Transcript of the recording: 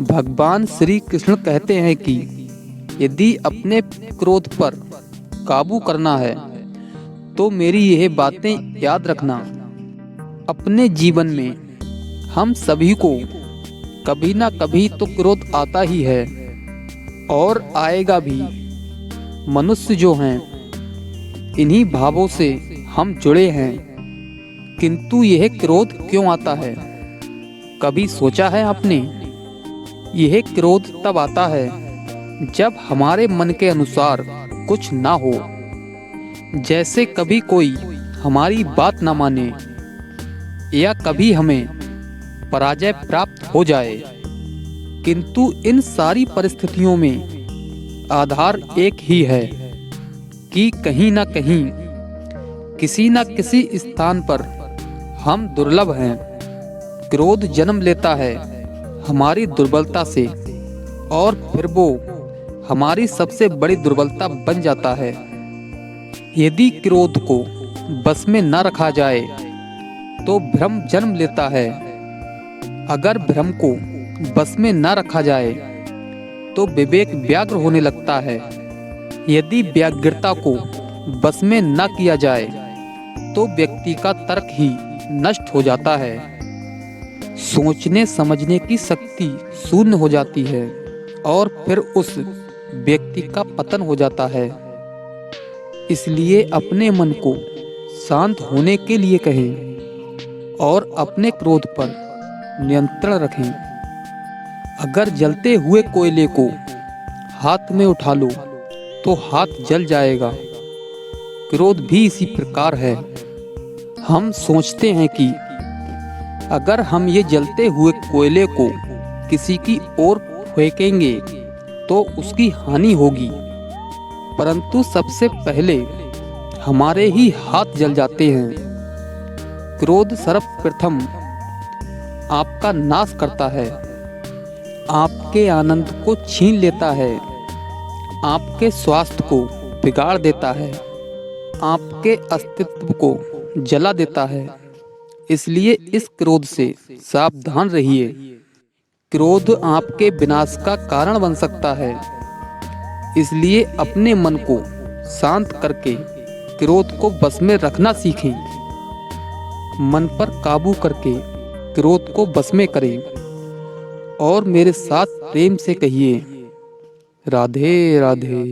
भगवान श्री कृष्ण कहते हैं कि यदि अपने क्रोध पर काबू करना है तो मेरी यह बातें याद रखना। अपने जीवन में हम सभी को कभी ना कभी तो क्रोध आता ही है और आएगा भी। मनुष्य जो हैं इन्हीं भावों से हम जुड़े हैं, किंतु यह क्रोध क्यों आता है, कभी सोचा है आपने? यह क्रोध तब आता है जब हमारे मन के अनुसार कुछ ना हो, जैसे कभी कोई हमारी बात ना माने या कभी हमें पराजय प्राप्त हो जाए। किंतु इन सारी परिस्थितियों में आधार एक ही है कि कहीं ना कहीं किसी न किसी स्थान पर हम दुर्लभ हैं। क्रोध जन्म लेता है हमारी दुर्बलता से और फिर वो हमारी सबसे बड़ी दुर्बलता बन जाता है। यदि क्रोध को बस में न रखा जाए तो भ्रम जन्म लेता है। अगर भ्रम को बस में न रखा जाए तो विवेक व्याग्र होने लगता है। यदि व्याग्रता को बस में न किया जाए तो व्यक्ति का तर्क ही नष्ट हो जाता है। सोचने समझने की शक्ति शून्य हो जाती है और फिर उस व्यक्ति का पतन हो जाता है। इसलिए अपने मन को शांत होने के लिए कहें और अपने क्रोध पर नियंत्रण रखें। अगर जलते हुए कोयले को हाथ में उठा लो तो हाथ जल जाएगा। क्रोध भी इसी प्रकार है। हम सोचते हैं कि अगर हम ये जलते हुए कोयले को किसी की ओर फेंकेंगे तो उसकी हानि होगी, परंतु सबसे पहले हमारे ही हाथ जल जाते हैं। क्रोध सर्वप्रथम आपका नाश करता है, आपके आनंद को छीन लेता है, आपके स्वास्थ्य को बिगाड़ देता है, आपके अस्तित्व को जला देता है। इसलिए इस क्रोध से सावधान रहिए। क्रोध आपके विनाश का कारण बन सकता है। इसलिए अपने मन को शांत करके क्रोध को बस में रखना सीखें। मन पर काबू करके क्रोध को बस में करें और मेरे साथ प्रेम से कहिए, राधे राधे।